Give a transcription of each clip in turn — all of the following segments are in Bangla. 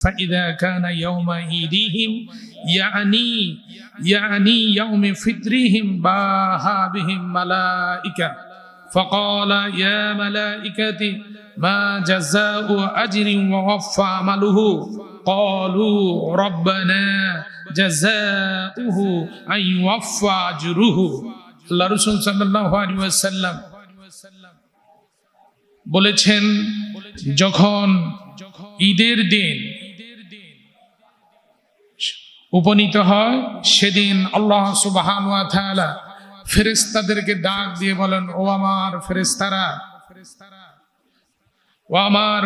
فإذا كان يوم عيدهم يعني يوم فطرهم باها بهم ملائكة فقال يا ملائكتي ما جزاء أجر ووفى عمله قالوا ربنا جزاؤه أن يوفى أجره আল্লাহ রাসূল সাল্লাল্লাহু আলাইহি ওয়াসাল্লাম বলেছেন, যখন ঈদের দিন উপনীত হয় সেদিন আল্লাহ সুবহানাহু ওয়া তাআলা ফেরেশতাদেরকে ডাক দিয়ে বলেন, ও আমার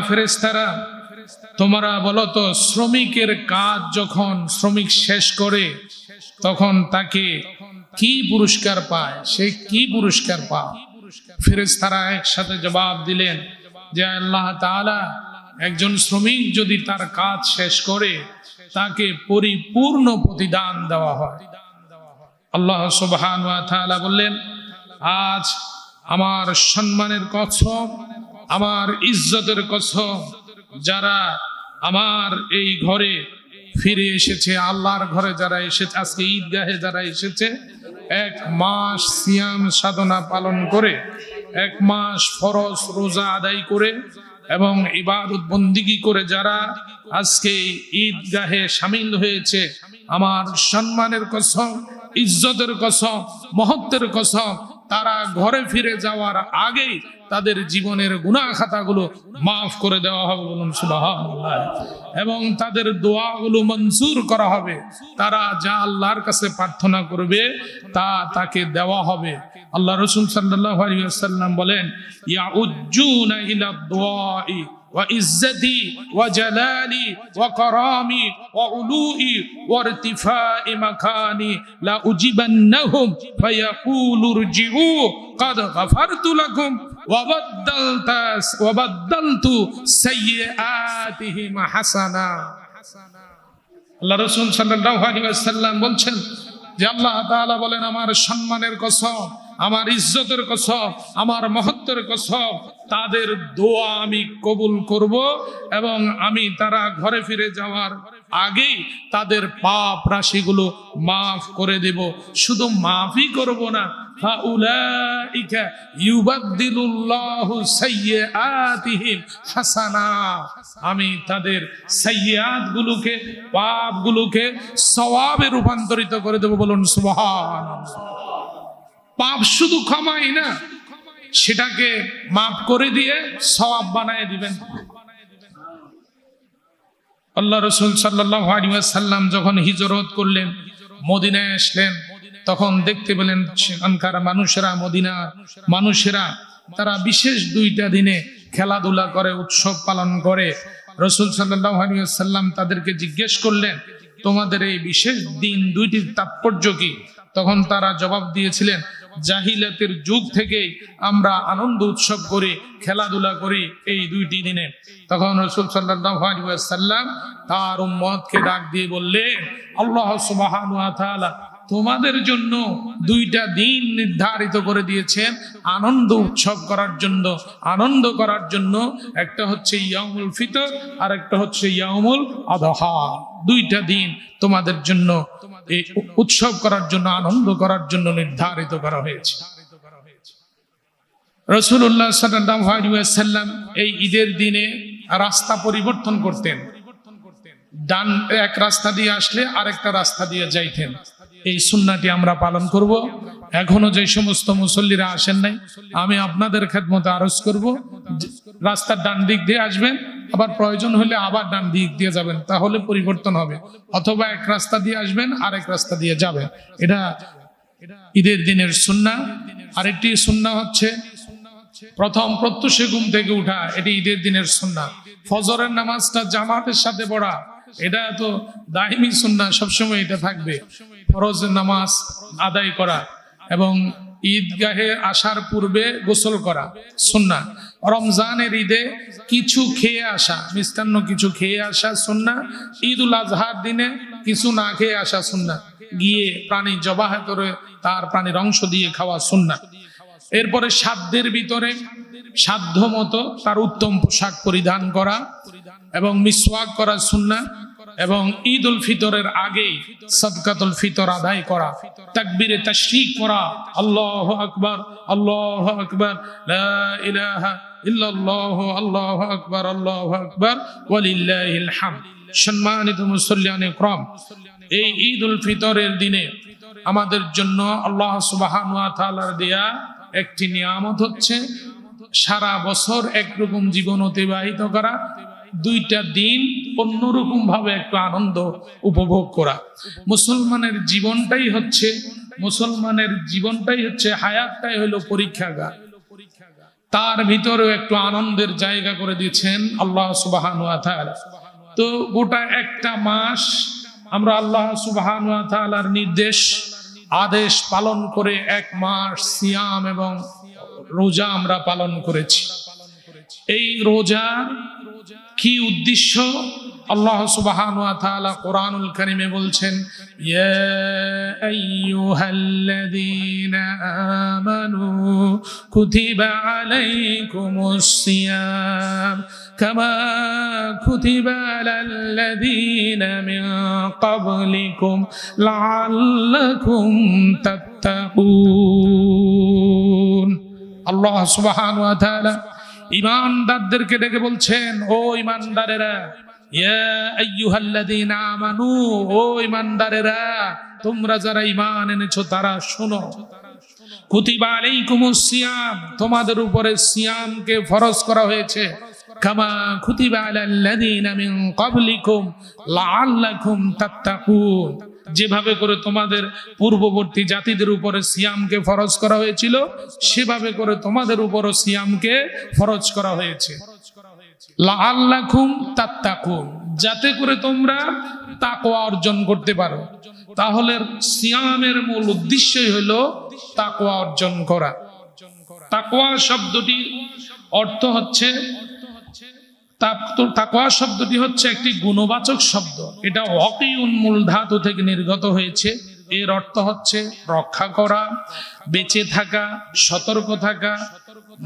ফেরেশতারা, তোমরা বলো তো, শ্রমিকের কাজ যখন শ্রমিক শেষ করে তখন তাকে কি পুরস্কার পায়, সে কি পুরস্কার পায়? ফেরেশতারা একসাথে জবাব দিলেন যে আল্লাহ তাআলা, একজন শ্রমিক যদি তার কাজ শেষ করে তাকে পরিপূর্ণ প্রতিদান দেওয়া হয়। আল্লাহ সুবহানাহু ওয়া তাআলা বললেন, আজ আমার সম্মানের কসম, আমার ইজ্জতের কসম, যারা আমার এই ঘরে ফিরে এসেছে, আল্লাহর ঘরে যারা এসেছে, আজকে ঈদগাহে যারা এসেছে, 1 মাস সিয়াম সাধনা পালন করে, 1 মাস ফরজ রোজা আদায় করে এবং ইবাদত বন্দিগি করে যারা আজকে ঈদগাহে শামিল হয়েছে, আমার সম্মানের কসম, ইজ্জতের কসম, মহত্বের কসম, তারা ঘরে ফিরে যাওয়ার আগেই তাদের জীবনের গুনাহ খাতাগুলো মাফ করে দেওয়া হবে, বলুন সুবহানাল্লাহ, এবং তাদের দোয়াগুলো মঞ্জুর করা হবে। তারা যা আল্লাহর কাছে প্রার্থনা করবে তা তাকে দেওয়া হবে। আল্লাহ রাসূল সাল্লাল্লাহু আলাইহি ওয়াসাল্লাম বলেন, ইয়াউজ্জুনা ইলা দুআই ওয়া ইজ্জতি ওয়া জালালি ওয়া কারামি ওয়া উলুই ওয়া ইরতিফা'i মাকানি লা উজিবান্নাহুম ফায়াকুলু রজিউ ক্বাদ গাফারতু লাকুম ওয়া বাদদালতু সাইয়্যাতিহিম হাসানা। আল্লাহ রাসূল সাল্লাল্লাহু আলাইহি ওয়াসাল্লাম বলছেন যে আল্লাহ তাআলা বলেন, আমার সম্মানের কসম, আমার ইজ্জতের কসম, আমার মহত্বের কসম, তাদের দোয়া আমি কবুল করব এবং আমি তারা ঘরে ফিরে যাওয়ার আগেই তাদের পাপ রাশিগুলো মাফ করে দেব। শুধু মাফই করব না, ফাউলাইকা ইউবাদদিলুল্লাহু সাইয়্যাতিহিম হাসানা, আমি তাদের সাইয়্যাতগুলোকে, পাপগুলোকে সওয়াবে রূপান্তরিত করে দেব, বলুন সুবহানাল্লাহ। পাপ শুধু ক্ষমাই না, সেটাকে মাফ করে দিয়ে সওয়াব বানায় দিবেন। আল্লাহ রাসূল সাল্লাল্লাহু আলাইহি ওয়াসাল্লাম যখন হিজরত করলেন, মদিনায় আসলেন, তখন দেখতে পেলেন সেখানকার মানুষেরা, মদিনার মানুষেরা, তারা বিশেষ 2টা দিনে খেলাধুলা করে, উৎসব পালন করে। রাসূল সাল্লাল্লাহু আলাইহি ওয়াসাল্লাম তাদেরকে জিজ্ঞেস করলেন, তোমাদের এই বিশেষ দিন 2টির তাৎপর্য কি? তখন তারা জবাব দিয়েছিলেন, জাহিলিয়াতের যুগ থেকে আমরা আনন্দ উৎসব করি, খেলাধুলা করি এই 2টি দিনে। তখন রাসূল সাল্লাল্লাহু আলাইহি ওয়াসাল্লাম তার উম্মতকে ডাক দিয়ে বললেন, আল্লাহ সুবহানাহু ওয়া তাআলা তোমাদের জন্য 2টা দিন নির্ধারিত করে দিয়েছেন আনন্দ উৎসব করার জন্য, আনন্দ করার জন্য। একটা হচ্ছে ইয়াউমুল ফিতর আর একটা হচ্ছে ইয়াউমুল আযহা। 2টা দিন তোমাদের জন্য এই উৎসব করার জন্য, আনন্দ করার জন্য নির্ধারিত করা হয়েছে। রাসূলুল্লাহ সাল্লাল্লাহু আলাইহি ওয়াসাল্লাম এই ঈদের দিনে রাস্তা পরিবর্তন করতেন, ডান এক রাস্তা দিয়ে আসলে আরেকটা রাস্তা দিয়ে যাইতেন। এই সুন্নাহটি আমরা পালন করব। এখনো যে সমস্ত মুসল্লিরা আসেন নাই, আমি আপনাদের খেদমতে আরজ করব, রাস্তার ডান দিক দিয়ে আসবেন, আবার প্রয়োজন হলে আবার ডান দিক দিয়ে যাবেন, তাহলে পরিবর্তন হবে। অথবা এক রাস্তা দিয়ে আসবেন, আরেক রাস্তা দিয়ে যাবেন। এটা ঈদের দিনের সুন্নাহ। আরেকটি সুন্নাহ হচ্ছে প্রথম প্রত্যুষে ঘুম থেকে উঠা, এটি ঈদের দিনের সুন্নাহ। ফজরের নামাজটা জামাতের সাথে পড়া, এটা তো দাইমি সুন্নাহ, সবসময় এটা থাকবে। ফরজের নামাজ আদায় করা এবং ঈদগাহে আসার পূর্বে গোসল করা সুন্নাহ। রমজানের ঈদে কিছু খেয়ে আসা, মিষ্টান্ন কিছু খেয়ে আসা সুন্নাহ। ঈদুল আজহার দিনে কিছু না খেয়ে আসা সুন্নাহ। গিয়ে প্রাণী জবাহ করে তার প্রাণীর অংশ দিয়ে খাওয়া সুন্নাহ। এরপরে সাধ্যের ভিতরে সাধ্য মতো তার উত্তম পোশাক পরিধান করা এবং মিসওয়াক করা সুন্নাহ, এবং ঈদ উল ফিতরের আগেই সাদকাতুল ফিতর আদায় করা, তাকবীরে তাশরিক করা, আল্লাহু আকবার আল্লাহু আকবার, লা ইলাহা ইল্লাল্লাহ আল্লাহু আকবার ওয়ালিল্লাহিল হামদ। সম্মানিত মুসল্লিয়ান ইকরাম, এই ঈদ উল ফিতরের দিনে আমাদের জন্য আল্লাহ সুবহানাহু ওয়া তাআলার দেয়া একটি নিয়ামত হচ্ছে সারা বছর একরকম জীবন অতিবাহিত করা, দুইটা দিন অন্যরকম ভাবে একটু আনন্দ উপভোগ করা। মুসলমানের জীবনটাই হচ্ছে হায়াতটাই হলো পরীক্ষাগার। তার ভিতরেও একটু আনন্দের জায়গা করে দিয়েছেন আল্লাহ সুবহানাহু ওয়া তাআলা। তো গোটা একটা মাস আমরা আল্লাহ সুবহানাহু ওয়া তাআলার নির্দেশ আদেশ পালন করে এক মাস সিয়াম এবং রোজা আমরা পালন করেছি। এই রোজার কি উদ্দেশ্য আল্লাহ সুবহানাহু ওয়া তাআলা কোরআনুল কারীমে বলছেন, ইয়া আইয়ুহাল্লাযীনা আমানু কুতিবা আলাইকুমুস সিয়াম কামা কুতিবা আলাল্লাযীনা মিন ক্বাবলিকুম লাআল্লাকুম তাত্তাকুন। আল্লাহ সুবহানাহু ওয়া তাআলা ঈমানদারদেরকে ডেকে বলছেন, ও ঈমানদারেরা, ইয়া আইয়ুহাল্লাযীনা আমানু, ও ঈমানদারেরা, তোমরা যারা ঈমান এনেছো তারা শোনো। কুতিবা আলাইকুমুস সিয়াম, তোমাদের উপরে সিয়ামকে ফরজ করা হয়েছে। কামা কুতিবা আলাল্লাযীনা মিন ক্বাবলিকুম লাআল্লাকুম তাত্তাকুন, যেভাবে করে তোমাদের পূর্ববর্তী জাতিদের উপরে সিয়ামকে ফরজ করা হয়েছিল, সেভাবে করে তোমাদের উপরও সিয়ামকে ফরজ করা হয়েছে। লাআল্লাকুম তাত্তাকুন, যাতে করে তোমরা তাকওয়া অর্জন করতে পারো। তাহলে সিয়ামের মূল উদ্দেশ্যই হলো তাকওয়া অর্জন করা। তাকওয়া শব্দটি অর্থ হচ্ছে, তাকওয়া শব্দটি হচ্ছে একটি গুণবাচক শব্দ। এটা ওয়াকিউন মূল ধাতু থেকে নির্গত হয়েছে। এর অর্থ হচ্ছে রক্ষা করা, বেঁচে থাকা, সতর্ক থাকা,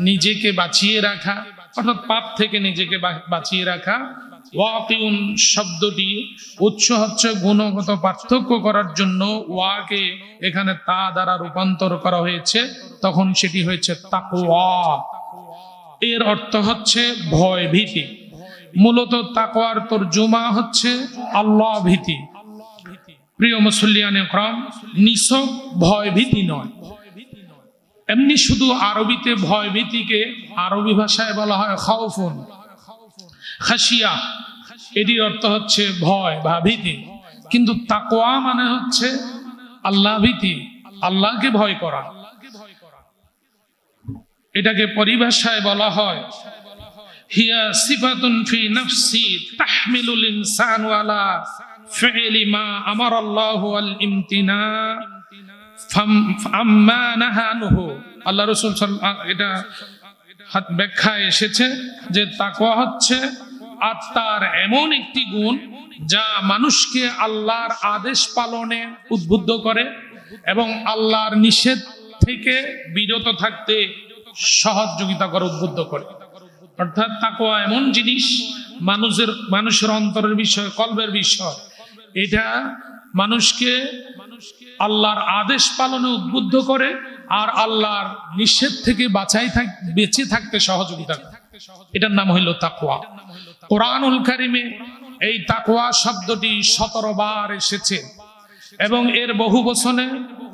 নিজেকে বাঁচিয়ে রাখা, অর্থাৎ পাপ থেকে নিজেকে বাঁচিয়ে রাখা। ওয়াকিউন শব্দটি উৎস হচ্ছে গুণগত পার্থক্য করার জন্য ওয়াকে এখানে তা দ্বারা রূপান্তর করা হয়েছে, তখন সেটি হয়েছে তাকওয়া। এর অর্থ হচ্ছে ভয় ভীতি। মূলত তাকওয়ার তরজমা হচ্ছে আল্লাহ ভীতি। প্রিয় মুসল্লিয়ানে ইকরাম, নিছক ভয় ভীতি নয়, এমনি শুধু আরবিতে ভয় ভীতিকে আরবি ভাষায় বলা হয় খাউফুন, খাশিয়া, এটির অর্থ হচ্ছে ভয় বা ভীতি। কিন্তু তাকওয়া মানে হচ্ছে আল্লাহ ভীতি, আল্লাহকে ভয় করা। এটাকে পরিভাষায় বলা হয় হিয়া সিফাতুন ফি নাফসি তাহমিলুল ইনসানু আলা ফি'লি মা আমারাল্লাহু আল ইমতিনা আম্মা নাহানুহু। আল্লাহ রাসূল এটা ব্যাখ্যায় এসেছে যে তাকওয়া হচ্ছে আত্মার এমন একটি গুণ যা মানুষকে আল্লাহর আদেশ পালনে উদ্বুদ্ধ করে এবং আল্লাহর নিষেধ থেকে বিরত থাকতে সহযোগিতা করে, উদ্বুদ্ধ করে। অর্থাৎ তাকওয়া এমন জিনিস, মানুষের অন্তরের বিষয়, কলবের বিষয়। এটা মানুষকে আল্লাহর আদেশ পালনে উদ্বুদ্ধ করে আর আল্লাহর নিষেধ থেকে বেঁচে থাকতে সহযোগিতা করে। এটার নাম হইল তাকওয়া। কোরআনুল কারীমে এই তাকওয়া শব্দটি 17 বার এসেছে এবং এর বহু বচনে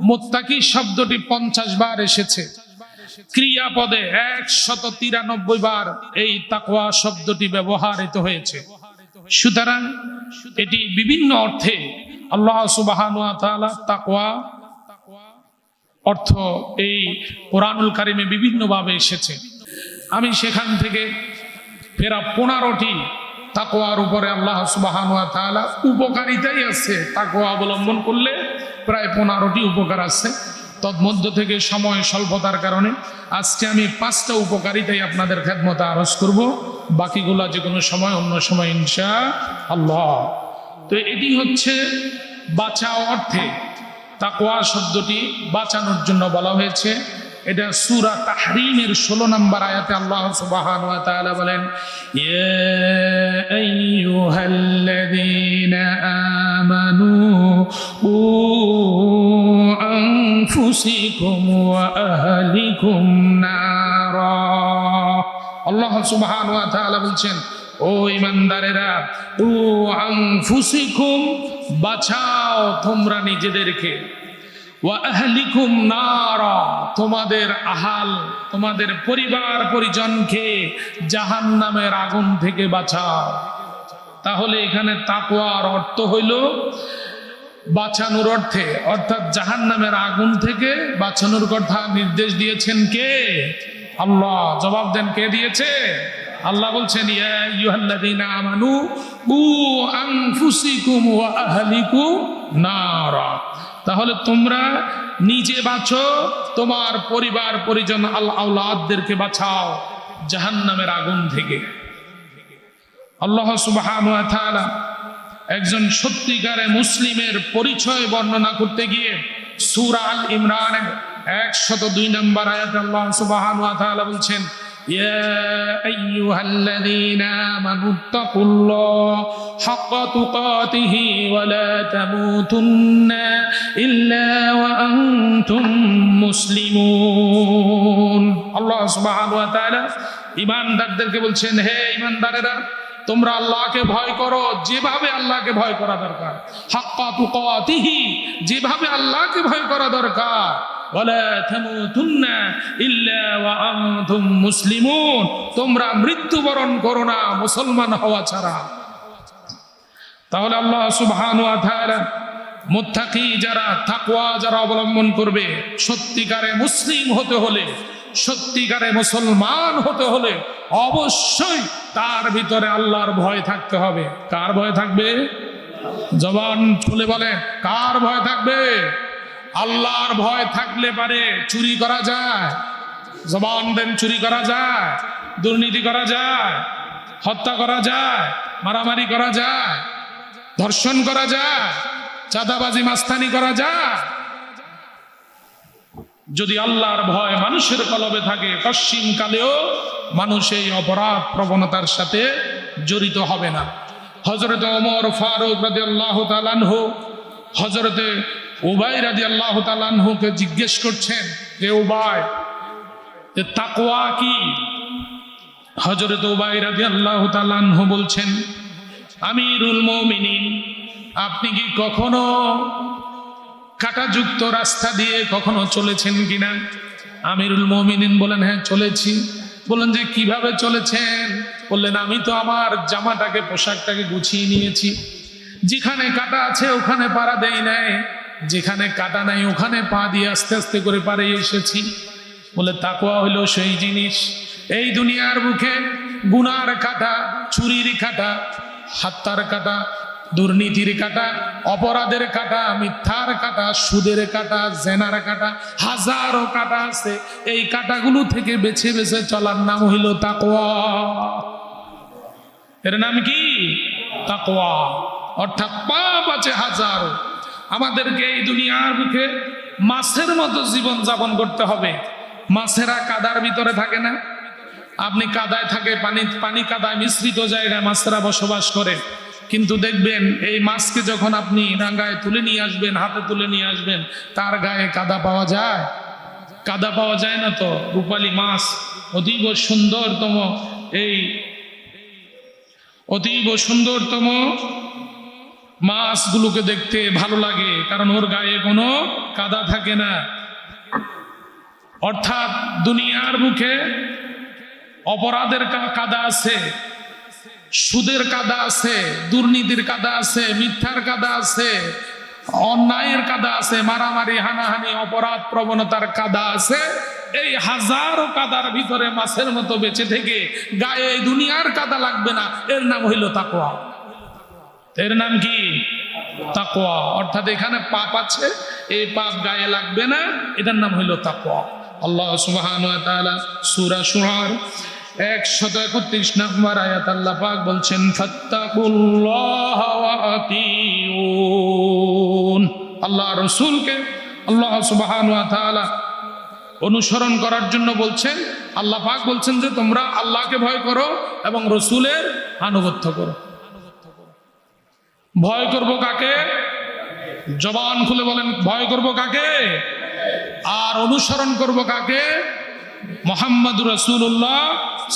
মুত্তাকি শব্দটি 50 বার এসেছে। ক্রিয়াপদে 193 বার এই তাকওয়া শব্দটি ব্যবহৃত হয়েছে। সুতরাং এটি বিভিন্ন অর্থে আল্লাহ সুবহানাহু ওয়া তাআলা তাকওয়া অর্থ এই কোরআনুল কারীমে বিভিন্ন ভাবে এসেছে। আমি সেখান থেকে ফেরা 15টি তাকওয়ার উপরে আল্লাহ সুবহানাহু ওয়া তাআলা উপকারিতাই আছে। তাকওয়া অবলম্বন করলে প্রায় 15টি উপকার আছে। তন্মধ্য থেকে সময় স্বল্পতার কারণে আজকে আমি 5টা উপকারিতাই আপনাদের খেদমতে আরজ করব, বাকিগুলা যে কোনো সময়, অন্য সময় ইনশাআল্লাহ। তো এটি হচ্ছে বাঁচাও অর্থে। তাকওয়া শব্দটি বাঁচানোর জন্য বলা হয়েছে। এটা সূরা তাহরিমের 16 নম্বর আয়াতে আল্লাহ সুবহানাহু ওয়া তাআলা বলেন, ইয়া আইয়ুহাল্লাযীনা আমানু উ আনফুসিকুম ওয়া আহলিকুম নারা। আল্লাহ সুবহানাহু ওয়া তাআলা বলছেন, ও ঈমানদারেরা, উ আনফুসিকুম, বাঁচাও তোমরা নিজেদেরকে, ওয়া আহলিকুম নারা, তোমাদের আহাল, তোমাদের পরিবার পরিজনকে জাহান্নামের আগুন থেকে বাঁচাও। তাহলে এখানে তাকওয়ার অর্থ হইল বাঁচানোর অর্থে, অর্থাৎ জাহান্নামের আগুন থেকে বাঁচানোর কথা নির্দেশ দিয়েছেন কে? আল্লাহ। জবাব দেন, কে দিয়েছে? আল্লাহ বলছেন, ইয়া আইয়ুহাল্লাযীনা আমানু উ আনফুসিকুম ওয়া আহলিকুম নারা। তাহলে তোমরা নিজে বাঁচো, তোমার পরিবার পরিজন আওলাদদেরকে বাঁচাও জাহান্নামের আগুন থেকে। আল্লাহ সুবহানাহু ওয়া তাআলা একজন সত্যিকারে মুসলিমের পরিচয় বর্ণনা করতে গিয়ে সূরা আল ইমরানের 102 নম্বর আয়াতে আল্লাহ সুবহানাহু ওয়া তাআলা বলছেন, ইয়া আইয়ুহাল্লাযীনা আমানুত্তাকুল্লাহ হাক্কা তুকাতিহি ওয়া লা তামুতুন্না ইল্লা ওয়া আনতুম মুসলিমুন। আল্লাহ সুবহানাহু ওয়া তাআলা ঈমানদারদেরকে বলছেন, হে ঈমানদারেরা, তোমরা আল্লাহকে ভয় করো যেভাবে আল্লাহকে ভয় করা দরকার, হাক্কা তুকাতিহি, যেভাবে আল্লাহকে ভয় করা দরকার, ওয়ালা তামুতুন্না ইল্লা ওয়া আনতুম মুসলিমুন, তোমরা মৃত্যুবরণ করো না মুসলমান হওয়া ছাড়া। তাহলে আল্লাহ সুবহানাহু ওয়া তাআলা মুত্তাকি যারা, তাকওয়া যারা অবলম্বন করবে, সত্যিকারে মুসলিম হতে হলে, সত্যিকারে মুসলমান হতে হলে অবশ্যই তার ভিতরে আল্লাহর ভয় থাকতে হবে। কার ভয় থাকবে? জবান খুলে বলেন, কার ভয় থাকবে? আল্লাহর ভয় থাকলে পারে চুরি করা যায়, জবান দেন, চুরি করা যায়, দুর্নীতি করা যায়, হত্যা করা যায়, মারামারি করা যায়, ধর্ষণ করা যায়, চাঁদাবাজি মাস্তানি করা যায়। যদি আল্লাহর ভয় মানুষের কলবে থাকে, পশ্চিম কালেও মানুষ এই অপরাধ প্রবণতার সাথে জড়িত হবে না। হযরত ওমর ফারুক রাদিয়াল্লাহু তাআলা আনহু হযরতে উবাই রাদিয়াল্লাহু তাআলা আনহুকে জিজ্ঞেস করছেন, যে উবাই, তাকওয়া কি? হযরত উবাই রাদিয়াল্লাহু তাআলা আনহু বলছেন, আমিরুল মুমিনিন, আপনি কি কখনো কাঁটাযুক্ত রাস্তা দিয়ে কখনো চলেছেন কিনা? আমিরুল মুমিনিন বলেন, হ্যাঁ চলেছি। বললেন যে কিভাবে চলেছেন? বললেন, আমি তো আমার জামাটাকে, পোশাকটাকে গুছিয়ে নিয়েছি, যেখানে কাটা আছে ওখানে পাড়া দেই নাই, যেখানে কাটা নাই ওখানে পা দিয়ে আস্তে আস্তে করে পারে এসেছি। বলে তাকওয়া হলো সেই জিনিস, এই দুনিয়ার বুকে গুনার কাটা, চুরির কাটা, হত্যার কাটা, দুর্নীতির কাটা, অপরাধের কাটা, মিথ্যার কাটা, সুদের কাটা, জেনার কাটা, হাজারো কাটা আছে। এই কাটাগুলো থেকে বেছে বেছে চলার নাম হইল তাকওয়া। এর নাম কি? তাকওয়া। অর্থাৎ পাপ আছে হাজারো। আমাদেরকে এই দুনিয়ার বুকে মাছের মতো জীবন যাপন করতে হবে। মাছেরা কাদার ভিতরে থাকে না? আপনি কাদায় থাকে, পানি কাদায় মিশ্রিত জায়গায় মাছেরা বসবাস করে। কিন্তু দেখবেন এই মাছকে যখন আপনি ডাঙ্গায় তুলে নিয়ে আসবেন, হাতে তুলে নিয়ে আসবেন, তার গায়ে কাদা পাওয়া যায়? কাদা পাওয়া যায় না তো। রূপালী মাছ, অতীব সুন্দরতম, এই অতীব সুন্দরতম মাছগুলোকে দেখতে ভালো লাগে, কারণ ওর গায়ে কোনো কাদা থাকে না। অর্থাৎ দুনিয়ার মুখে অপরাধের কাদা আছে, সুদের কাদা আছে, দুর্নীতির কাদা আছে, মিথ্যার কাদা আছে, অন্যায়ের কাদা আছে, মারামারি, হানাহানি, অপরাধ প্রবণতার কাদা আছে। এই হাজারো কাদার ভিতরে মাছের মতো বেঁচে থেকে গায়ে এই দুনিয়ার কাদা লাগবে না, এর নাম হইল তাকওয়া। এর নাম কি? তাকওয়া। অর্থাৎ এখানে পাপ আছে, এই পাপ গায়ে লাগবে না, এটার নাম হইল তাকওয়া। আল্লাহ সুবহানাহু ওয়া তাআলা সূরা শুআরার 131 নম্বর আয়াত আল্লাহ পাক বলছেন, ফাত্তাকুল্লাহ ওয়া আতিউন। আল্লাহ রাসূলকে আল্লাহ সুবহানাহু ওয়া তাআলা অনুসরণ করার জন্য বলছেন। আল্লাহ পাক বলছেন যে তোমরা আল্লাহকে ভয় করো এবং রসুলের আনুগত্য করো। ভয় করব কাকে? জবান খুলে বলেন, ভয় করব কাকে? আর অনুসরণ করব কাকে? মুহাম্মদুর রাসূলুল্লাহ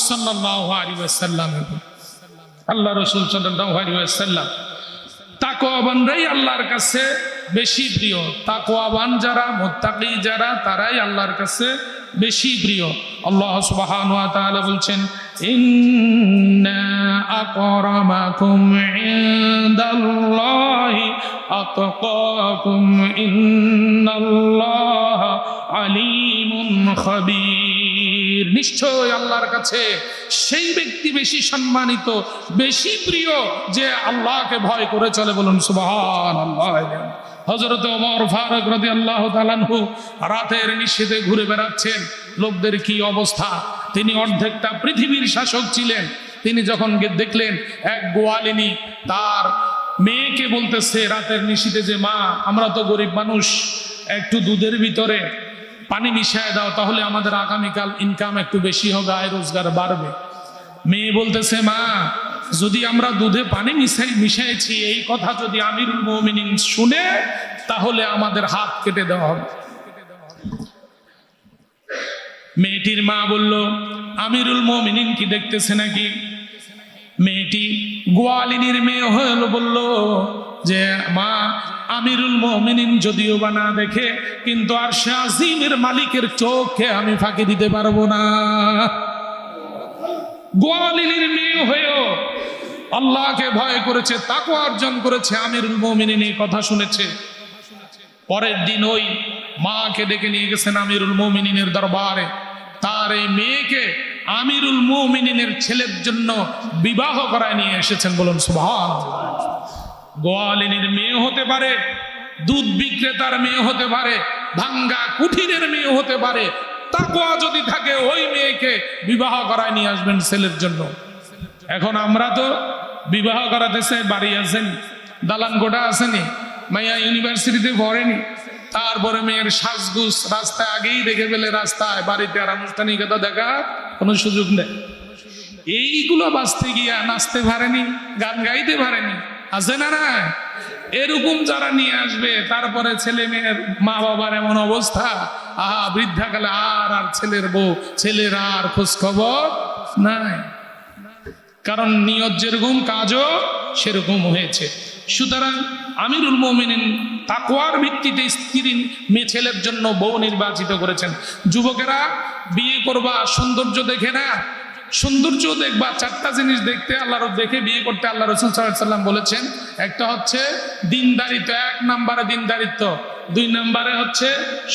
সাল্লাল্লাহু আলাইহি ওয়াসাল্লাম। আল্লাহ রাসূল সাল্লাল্লাহু আলাইহি ওয়াসাল্লাম তাকওয়াবানরাই আল্লাহর কাছে বেশি প্রিয়। তাকওয়াবান যারা, মুত্তাকি যারা, তারাই আল্লাহর কাছে বেশি প্রিয়। আল্লাহ সুবহানাহু ওয়া তাআলা বলছেন, ইন্না আকরামাকুম ইনদাল্লাহি আতকাকুম ইন্নাল্লাহা আলিমুন খাবীর। নিশ্চয় আল্লাহর কাছে সেই ব্যক্তি বেশি সম্মানিত, বেশি প্রিয় যে আল্লাহকে ভয় করে চলে। বলুন সুবহানাল্লাহ। হযরত ওমর ফারুক রাদিয়াল্লাহু তাআলা আনহু রাতের নিশীথে ঘুরে বেড়াচ্ছেন। লোকদের কি অবস্থা! তিনি অর্ধেকটা পৃথিবীর শাসক ছিলেন। তিনি যখন দেখলেন এক গোয়ালিনী তার মেয়েকে বলতেছে রাতের নিশীথে যে, মা, আমরা তো গরিব মানুষ, একটু দুধের ভিতরে পানি মিশায় দাও, তাহলে আমাদের আগামীকাল ইনকাম একটু বেশি হবে, আয় রোজগার বাড়বে। মেয়ে বলতেছে, মা, যদি আমরা দুধে পানি মিশাইছি এই কথা যদি আমিরুল মুমিনিন শুনে, তাহলে আমাদের হাত কেটে দেওয়া হবে। মেয়েটির মা বলল, আমিরুল মুমিনিন কি দেখতেছে নাকি? মেয়েটি গোয়ালিনীর মেয়ে হলো, বলল যে, মা, আমিরুল মুমিনিন যদিও বা না দেখে, কিন্তু আরশে আজিমের মালিকের চোখে আমি ফাঁকি দিতে পারবো না। গোয়ালিনীর মেয়ে হয়েও আল্লাহকে ভয় করেছে, তাকওয়া অর্জন করেছে। আমিরুল মুমিনিন এই কথা শুনেছে। পরের দিন ওই মাকে ডেকে নিয়ে গেছেন আমিরুল মুমিনিনের দরবারে। তার এই মেয়েকে আমিরুল মুমিনিনের ছেলের জন্য বিবাহ করায় নিয়ে এসেছেন। বলুন সুবহানাল্লাহ। গোয়ালিনীর মেয়ে হতে পারে, দুধ বিক্রেতার মেয়ে হতে পারে, ভাঙ্গা কুঠিরের মেয়ে হতে পারে। তাকওয়া যদি থাকে, ওই মেয়েকে বিবাহ করায় নিয়ে আসবেন ছেলের জন্য। এখন আমরা তো বিবাহ করাতেছে, বাড়ি আসেনি, দালান গোটা আসেনি, মাইয়া ইউনিভার্সিটিতে পড়েনি, তারপরে মেয়ের সাজগুজ রাস্তায় আগেই দেখে ফেলে, রাস্তায় বাড়িতে আর আনুষ্ঠানিকতা দেখা কোনো সুযোগ নেই। এইগুলো বাঁচতে গিয়া নাচতে পারেনি, গান গাইতে পারেনি, আছে না? না, এরকম যারা নিয়ে আসবে, তারপরে ছেলে মেয়ের মা বাবার এমন অবস্থা, আহা, বৃদ্ধাকালে আর ছেলের বউ, ছেলের আর খোঁজ খবর নাই। কারণ নিয়ত যেরকম, কাজও সেরকম হয়েছে। সুতরাং আমিরুল মুমিনিন তাকওয়ার ভিত্তিতে স্ত্রী মেয়ে ছেলের জন্য বউ নির্বাচিত করেছেন। যুবকেরা, বিয়ে করবা সৌন্দর্য দেখে না, সৌন্দর্য দেখবা। চারটা জিনিস দেখতে, আল্লাহর দেখে বিয়ে করতে আল্লাহ রাসূল সাল্লাল্লাহু আলাইহি ওয়াসাল্লাম বলেছেন। একটা হচ্ছে দিনদারিত্ব, 1 নম্বরে দিনদারিত্ব, 2 নম্বরে হচ্ছে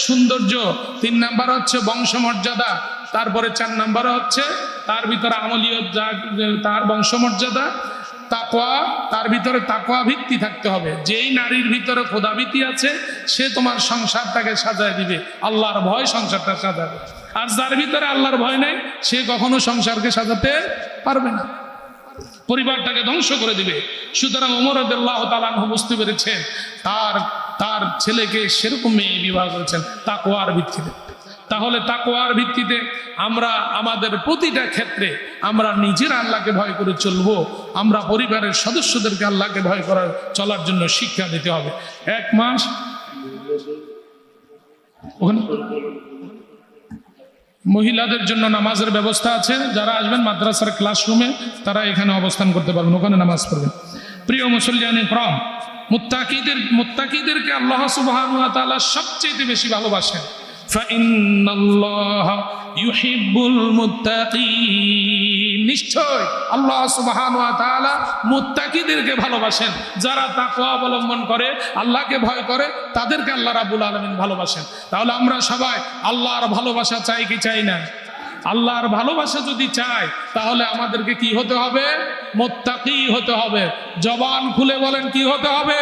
সৌন্দর্য, 3 নম্বরে হচ্ছে বংশমর্যাদা, তারপরে 4 নম্বরে হচ্ছে তার ভিতরে আমলিয়ত, তার বংশমর্যাদা, তাকওয়া, তার ভিতরে তাকওয়া ভিত্তি থাকতে হবে। যেই নারীর ভিতরে খোদাভীতি আছে, সে তোমার সংসারটাকে সাজায় দিবে, আল্লাহর ভয় সংসারটা সাজাবে। আর যার ভিতরে আল্লাহর ভয় নেই, সে কখনো সংসারকে সাজাতে পারবে না, পরিবারটাকে ধ্বংস করে দিবে। সুতরাং ওমর রাদিয়াল্লাহু তাআলা আনহু বুঝতে পেরেছেন, তার ছেলেকে সেরকম মেয়ে বিবাহ করেছেন তাকওয়ার ভিত্তিতে। তাহলে তাকওয়ার ভিত্তিতে আমরা আমাদের প্রতিটা ক্ষেত্রে আমরা নিজেরা আল্লাহকে ভয় করে চলবো। আমরা পরিবারের সদস্যদেরকে আল্লাহকে ভয় করার চলার জন্য শিক্ষা দিতে হবে। 1 মাস ওখানে মহিলাদের জন্য নামাজের ব্যবস্থা আছে। যারা আসবেন মাদ্রাসার ক্লাসরুমে, তারা এখানে অবস্থান করতে পারবেন, ওখানে নামাজ পড়বেন। প্রিয় মুসল্লিয়ান ইকরাম, মুত্তাকিদেরকে আল্লাহ সুবহানাহু ওয়া তাআলা সবচেয়ে বেশি ভালোবাসেন। ফাইন্নাল্লাহা ইউহিব্বুল মুত্তাকিন। নিশ্চয় আল্লাহ সুবহানাহু ওয়া তাআলা মুত্তাকিদেরকে ভালোবাসেন। যারা তাকওয়া অবলম্বন করে, আল্লাহকে ভয় করে, তাদেরকে আল্লাহ রাব্বুল আলামিন ভালোবাসেন। তাহলে আমরা সবাই আল্লাহর ভালোবাসা চাই কি চাই না? আল্লাহর ভালোবাসা যদি চাই, তাহলে আমাদেরকে কি হতে হবে? মুত্তাকি হতে হবে। জবান খুলে বলেন, কি হতে হবে?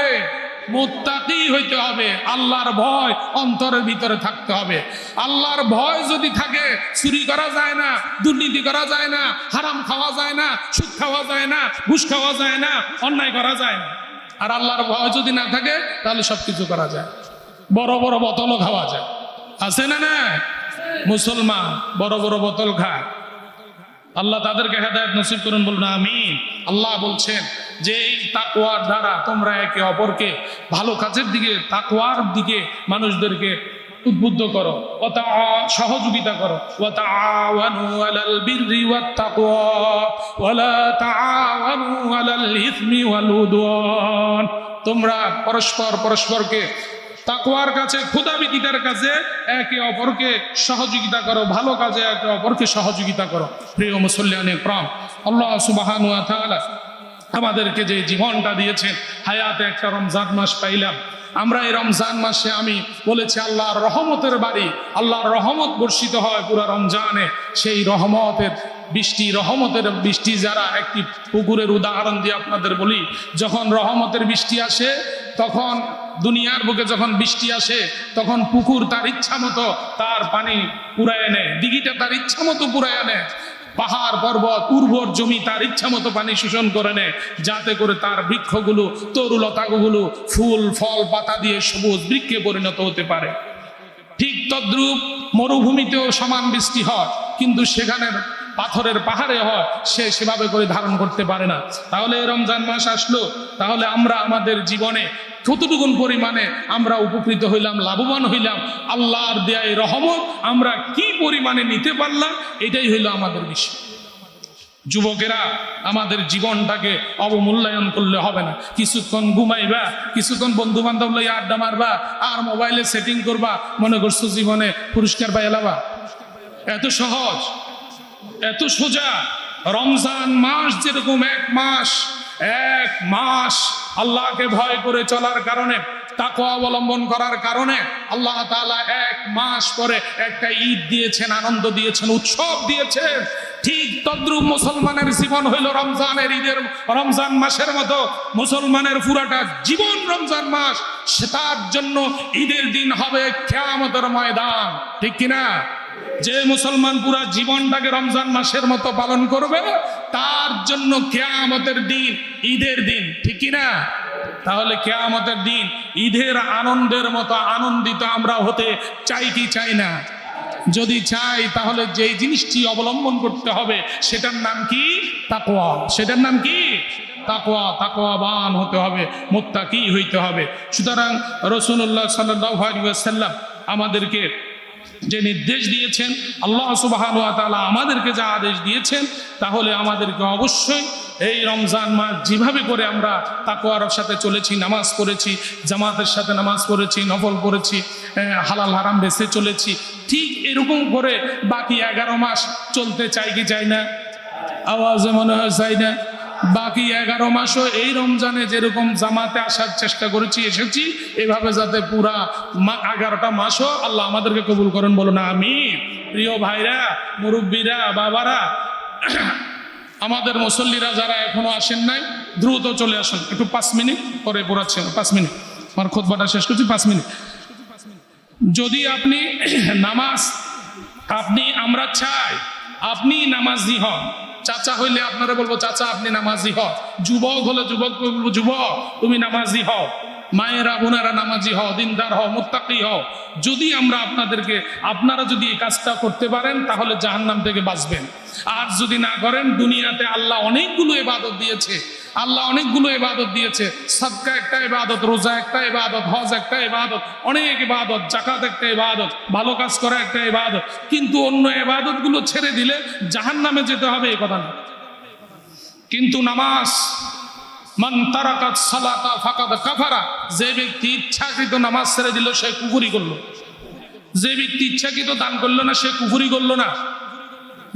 মুত্তাকি হইতে হবে। আল্লাহর ভয় অন্তরের ভিতরে থাকতে হবে। আল্লাহর ভয় যদি থাকে, চুরি করা যায় না, দুর্নীতি করা যায় না, হারাম খাওয়া যায় না, সুদ খাওয়া যায় না, ঘুষ খাওয়া যায় না, অন্যায় করা যায় না। আর আল্লাহর ভয় যদি না থাকে, তাহলে সবকিছু করা যায়, বড় বড় বোতলও খাওয়া যায়, আছে না? না, মুসলমান বড় বড় বোতল খায়, আল্লাহ তাদেরকে হেদায়েত নসিব করুন, বলুন আমিন। আল্লাহ বলছেন যে এই তাকওয়ার দ্বারা তোমরা একে অপরকে ভালো কাজের দিকে, তাকওয়ার দিকে মানুষদেরকে উদ্বুদ্ধ করো, সহযোগিতা করো। ওয়া তাআওয়ানু আলাল বিররি ওয়াত তাকওয়া ওয়া লা তাআওয়ানু আলাল ইসমি ওয়াল উদওয়ান। তোমরা পরস্পরকে তাকওয়ার কাছে, খোদাভীতির কাছে একে অপরকে সহযোগিতা করো, ভালো কাজে একে অপরকে সহযোগিতা করো। প্রিয় মুসল্লিয়ানে ইকরাম, আল্লাহ সুবহানাহু ওয়া তাআলা আমাদেরকে যে জীবনটা দিয়েছেন, হায়াতে একটা রমজান মাস পাইলাম। আমরা এই রমজান মাসে, আমি বলেছি আল্লাহর রহমতের বাড়ি, আল্লাহর রহমত বর্ষিত হয় পুরো রমজানে। সেই রহমতের বৃষ্টি যারা, একটি পুকুরের উদাহরণ দিয়ে আপনাদের বলি, যখন রহমতের বৃষ্টি আসে, তখন দুনিয়ার বুকে যখন বৃষ্টি আসে, তখন পুকুর তার ইচ্ছা মতো তার পানি পুরায় নেয়, দিঘিটা তার ইচ্ছা মতো পুরায় নেয়, পাহাড় পর্বত উর্বর জমি তার ইচ্ছা মতো পানি শোষণ করে নেয়, যাতে করে তার বৃক্ষগুলো, তরুলতাগুলো ফুল ফল পাতা দিয়ে সবুজ বৃক্ষে পরিণত হতে পারে। ঠিক তদ্রূপ মরুভূমিতেও সমান বৃষ্টি হয়, কিন্তু সেখানের পাথরের পাহাড়ে হয়, সে সেভাবে করে ধারণ করতে পারে না। তাহলে রমজান মাস আসলো, তাহলে আমরা আমাদের জীবনে কতটুকুন পরিমাণে আমরা উপকৃত হইলাম, লাভবান হইলাম, আল্লাহর দেয়া এই রহমত আমরা কি পরিমাণে নিতে পারলাম, এটাই হইল আমাদের বিষয়। যুবকেরা, আমাদের জীবনটাকে অবমূল্যায়ন করলে হবে না। কিছুক্ষণ ঘুমাইবা, কিছুক্ষণ বন্ধু বান্ধব লইয়া আড্ডা মারবা, আর মোবাইলে সেটিং করবা, মনে করছো জীবনে পুরস্কার পাইলাবা। এত সহজ, এত সোজা। রমজান মাস যেরকম এক মাস আল্লাহকে ভয় করে চলার কারণে, তাকওয়া অবলম্বন করার কারণে আল্লাহ তাআলা এক মাস পরে একটা ঈদ দিয়েছেন, আনন্দ দিয়েছেন, উৎসব দিয়েছেন। ঠিক তদ্রূপ মুসলমানের জীবন হইল রমজান মাসের মতো। মুসলমানের পুরাটা জীবন রমজান মাস, সে তার জন্য ঈদের দিন হবে কিয়ামতের ময়দান, ঠিক কিনা? যে মুসলমান পুরা জীবনটাকে রমজান মাসের মতো পালন করবে, তার জন্য কিয়ামতের দিন ঈদের দিন, ঠিক কিনা? তাহলে কিয়ামতের দিন ঈদের আনন্দের মতো আনন্দিত আমরা হতে চাই কি চাই না? যদি চাই, তাহলে যেই জিনিসটি অবলম্বন করতে হবে সেটার নাম কি? তাকওয়া। সেটার নাম কি? তাকওয়া। তাকওয়াবান হতে হবে, মুত্তাকি হইতে হবে। সুতরাং রাসূলুল্লাহ সাল্লাল্লাহু আলাইহি ওয়াসাল্লাম আমাদেরকে যে নির্দেশ দিয়েছেন, আল্লাহ সুবহানাহু ওয়া তাআলা আমাদেরকে যা আদেশ দিয়েছেন, তাহলে আমাদেরকে অবশ্যই এই রমজান মাস যেভাবে করে আমরা তাকওয়ার সাথে চলেছি, নামাজ পড়েছি, জামাতের সাথে নামাজ পড়েছি, নফল পড়েছি, হালাল হারাম বেঁচে চলেছি, ঠিক এরকম করে বাকি 11 মাস চলতে চাই কি চাই না? আওয়াজে মনে হয় চাই না? বাকি 11 মাসও এই রমজানে যেরকম জামাতে আসার চেষ্টা করেছি, এসেছি, এভাবে যাতে পুরা 11টা মাসও আল্লাহ আমাদেরকে কবুল করেন, বলো না আমিন। প্রিয় ভাইরা, মুরব্বীরা, বাবারা, আমাদের মুসল্লিরা যারা এখনো আসেন নাই, দ্রুত চলে আসুন। একটু 5 মিনিট পরে পড়াচ্ছেন, 5 মিনিট, আমার খুতবাটা শেষ করছি, 5 মিনিট। যদি আপনি আমরা চাই আপনি নামাজি হন, চাচা হইলে আপনারা বলবো চাচা আপনি নামাজি হও, যুবক হলে যুবক বলবো যুবক তুমি নামাজি হও, মায়েরা বোনেরা নামাজি হও, দিনদার হও, মুত্তাকি হও। যদি আপনারা যদি এই কাজটা করতে পারেন, তাহলে জাহান্নাম থেকে বাঁচবেন। আর যদি না করেন, দুনিয়াতে আল্লাহ অনেকগুলো ইবাদত দিয়েছে, সাদকা একটা ইবাদত, রোজা একটা ইবাদত, হজ একটা ইবাদত, অনেক ইবাদত, যাকাত একটা ইবাদত, ভালো কাজ করা একটা ইবাদত। কিন্তু অন্য ইবাদতগুলো ছেড়ে দিলে জাহান্নামে যেতে হবে, এই কথা না। কিন্তু নামাজ, মান তারাকাত সালাতা ফাকাদ কাফারা, যে ব্যক্তি ইচ্ছাকৃত নামাজ ছেড়ে দিল সে কুফরি করলো। যে ব্যক্তি ইচ্ছাকৃত দান করলো না সে কুফরি করলো না।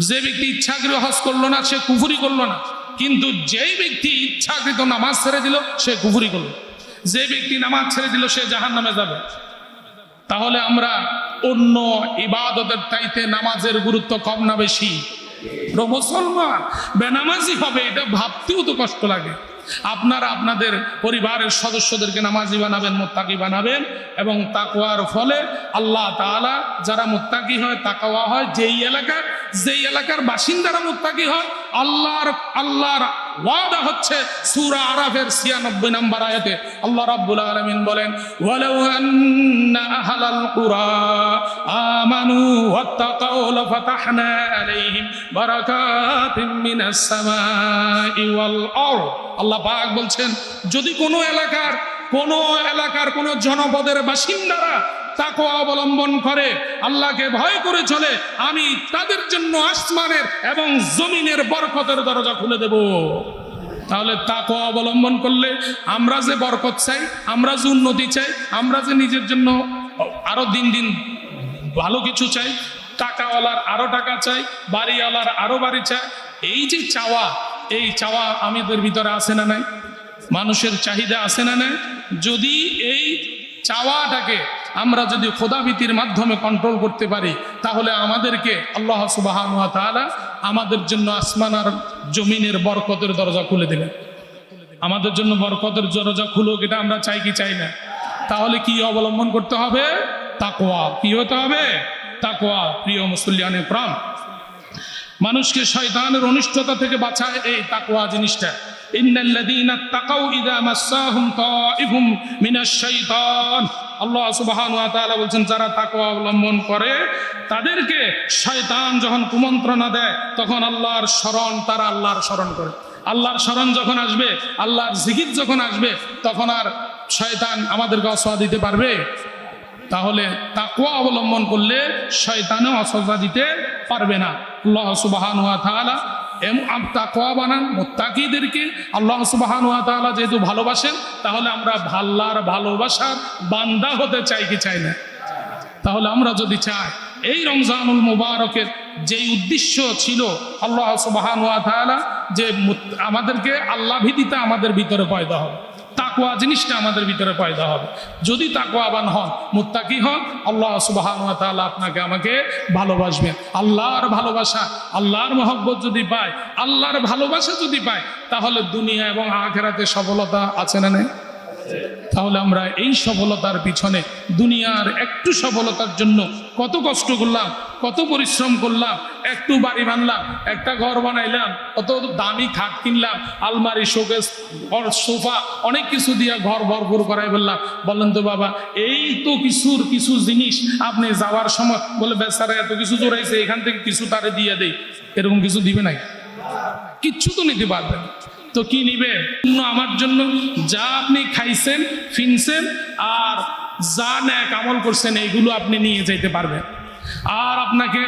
যে ব্যক্তি ইচ্ছাকৃত হজ করলো না সে কুফরি করলো না। কিন্তু যেই ব্যক্তি ইচ্ছাকৃত নামাজ ছেড়ে দিল সে কুফরি করলো। যে ব্যক্তি নামাজ ছেড়ে দিল সে জাহান্নামে যাবে। তাহলে আমরা অন্য ইবাদতের চাইতে নামাজের গুরুত্ব কম না বেশি? মুসলমান বেনামাজি হবে এটা ভাবতেও তো কষ্ট লাগে। আপনারা আপনাদের পরিবারের সদস্যদেরকে নামাজি বানাবেন, মুত্তাকি বানাবেন, এবং তাকওয়ার ফলে আল্লাহ তাআলা যারা মুত্তাকি হয়, তাকওয়া হয়, যেই এলাকার বাসিন্দারা মুত্তাকি হয়, আল্লাহর ওয়াদা হচ্ছে সূরা আরাফের 96 নম্বর আয়াতে আল্লাহ রাব্বুল আলামিন বলেন, ওয়ালাউ আন্না আহলাল কুরা আমানু ওয়াত্তাকাউ লাফাতাহনা আলাইহিম বারাকাতিম মিনাস সামাই ওয়াল আরদ। আল্লাহ পাক বলছেন, যদি কোনো এলাকার কোনো জনপদের বাসিন্দারা তাকওয়া অবলম্বন করে, আল্লাহকে ভয় করে চলে, আমি তাদের জন্য আসমানের এবং জমিনের বরকতের দরজা খুলে দেব। তাহলে তাকওয়া অবলম্বন করলে আমরা যে বরকত চাই, আমরা যে উন্নতি চাই, আমরা যে নিজের জন্য আরো দিন দিন ভালো কিছু চাই, টাকাওয়ালার আরো টাকা চাই, বাড়িওয়ালার আরো বাড়ি চাই, এই যে চাওয়া, এই চাওয়া আমাদের ভিতরে আছে না নাই? মানুষের চাহিদা আছে না নাই? যদি এই চাওয়াটাকে আমরা যদি খোদাভীতির মাধ্যমে কন্ট্রোল করতে পারি, তাহলে আমাদেরকে আল্লাহ সুবহানাহু ওয়া তাআলা আমাদের জন্য আসমান আর জমিনের বরকতের দরজা খুলে দেবেন। আমাদের জন্য বরকতের দরজা খুলুক, এটা আমরা চাই কি চাই না? তাহলে কি অবলম্বন করতে হবে? তাকওয়া। কি হতে হবে? তাকওয়া। প্রিয় মুসলিয়ানে প্রাণ, মানুষকে শয়তানের অনিষ্টতা থেকে বাঁচায় এই তাকওয়া জিনিসটা। ইন্নাল্লাযীনা তাকাউ ইযা মাসসাহুম তাইফুম মিনাশ শাইতান, আল্লাহ সুবহানাহু ওয়া তাআলা বলছেন, যারা তাকওয়া অবলম্বন করে তাদেরকে শয়তান যখন কুমন্ত্রণা দেয়, তখন আল্লাহর স্মরণ, তারা আল্লাহর স্মরণ করে। আল্লাহর স্মরণ যখন আসবে, আল্লাহর জিকির যখন আসবে, তখন আর শয়তান আমাদেরকে অসওয়া দিতে পারবে? তাহলে তাকওয়া অবলম্বন করলে শয়তানও অসওয়া দিতে পারবে না। আল্লাহ সুবহানাহু ওয়া তাআলা তাকওয়া বানান মুত্তাকিদেরকে। আল্লাহ সুবহানাহু ওয়া তাআলা যেহেতু ভালোবাসেন, তাহলে আমরা আল্লাহর ভালোবাসার বান্দা হতে চাই কি চাই না? তাহলে আমরা যদি চাই এই রমজানুল মুবারকের যেই উদ্দেশ্য ছিল আল্লাহ সুবহানাহু ওয়া তাআলা যে আমাদেরকে আল্লাহ ভীতিটা আমাদের ভিতরে পয়দা হবে, তাকওয়া জিনিসটা আমাদের ভিতরে পয়দা হবে। যদি তাকওয়াবান হন, মুত্তাকি হন, আল্লাহ সুবহানাহু ওয়া তাআলা আপনাকে আমাকে ভালোবাসবেন। আল্লাহর ভালোবাসা, আল্লাহর মহব্বত যদি পায়, আল্লাহর ভালোবাসা যদি পায়, তাহলে দুনিয়া এবং আখিরাতে সফলতা আছে না নেই? তাহলে আমরা এই সফলতার পিছনে, দুনিয়ার একটু সফলতার জন্য কত কষ্ট করলাম, কত পরিশ্রম করলাম, একটু বাড়ি বানলাম, একটা ঘর বানাইলাম, কত দামি খাট কিনলাম, আলমারি, শোকেস, সোফা, অনেক কিছু দিয়ে ঘর ভরপুর করাই বললাম। বললেন তো বাবা, এই তো কিছু জিনিস আপনি যাওয়ার সময় বলে, বেচারা এত কিছু জোরাইছে, এখান থেকে কিছু তারে দিয়ে দেই, এরকম কিছু দিবে নাই? কিচ্ছু তো নিতে পারবেন। তো কি নিবে? আমার জন্য যা আপনি খাইছেন, ফিনছেন, আর যা নেক আমল করছেন, এইগুলো আপনি নিয়ে যেতে পারবেন। আর আপনাকে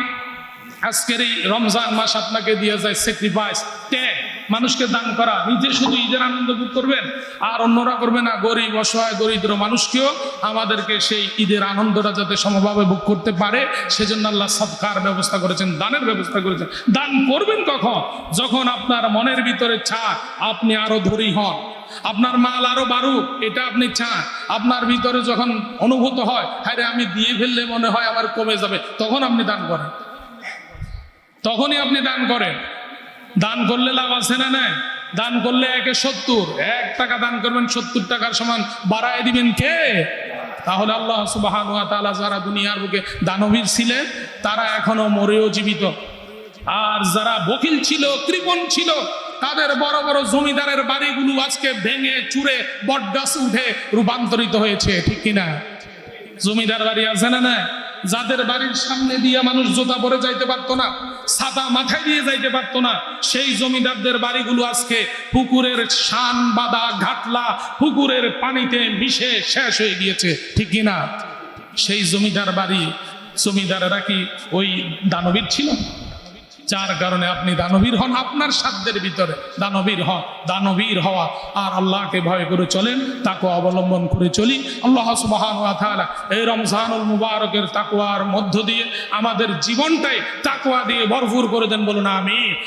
আজকের এই রমজান মাস আপনাকে দিয়ে যায় স্যাক্রিফাইস, ত্যাগ, মানুষকে দান করা। নিজে শুধু ঈদের আনন্দ ভোগ করবেন আর অন্যরা করবে না। গরিব, অসহায়, দরিদ্র মানুষকেও আমাদেরকে সেই ঈদের আনন্দটা যাতে সমভাবে ভোগ করতে পারে, সেজন্য আল্লাহ সদকার ব্যবস্থা করেছেন, দানের ব্যবস্থা করেছেন। দান করবেন কখন? যখন আপনার মনের ভিতরে চায় আপনি আরো ধনী হন, আপনার মাল আরো বাড়ুক, এটা আপনি চান। আপনার ভিতরে যখন অনুভূত হয়, হ্যাঁ আমি দিয়ে ফেললে মনে হয় আমার কমে যাবে, তখন আপনি দান করেন, তখনই আপনি দান করেন। দান করলে লাভ আছে না নাই? দান করলে 1/70, 1 টাকা দান করবেন 70 টাকার সমান বাড়ায় দিবেন কে? তাহলে আল্লাহ সুবহানাহু ওয়া তাআলা যারা দুনিয়ার বুকে দানবীর ছিলেন, তারা এখনো মরেও জীবিত। আর যারা বকিল ছিল, কৃপণ ছিল, তাদের বড় বড় জমিদারের বাড়িগুলো আজকে ভেঙে চুরে বটগাছ উঠে রূপান্তরিত হয়েছে, ঠিক কিনা? জমিদার বাড়ি আছে না না? যাদের বাড়ির সামনে দিয়ে মানুষ জুতা পরে যাইতে পারতো না, ছাতা মাথায় দিয়ে যাইতে পারতো না, সেই জমিদারদের বাড়িগুলো আজকে পুকুরের শান বাঁধা ঘাটলা, পুকুরের পানিতে মিশে শেষ হয়ে গিয়েছে, ঠিক কিনা? সেই জমিদার বাড়ি, জমিদারেরা কি ওই দানবীর ছিল? যার কারণে আপনি দানবীর হন, আপনার সাধ্যের ভিতরে দানবীর হন। দানবীর হওয়া আর আল্লাহকে ভয় করে চলেন, তাকওয়া অবলম্বন করে চলি। আল্লাহ সুবহানাহু ওয়া তাআলা এই রমজানুল মুবারকের তাকওয়ার মধ্য দিয়ে আমাদের জীবনটাই তাকওয়া দিয়ে ভরপুর করে দেন, বলুন আমিন।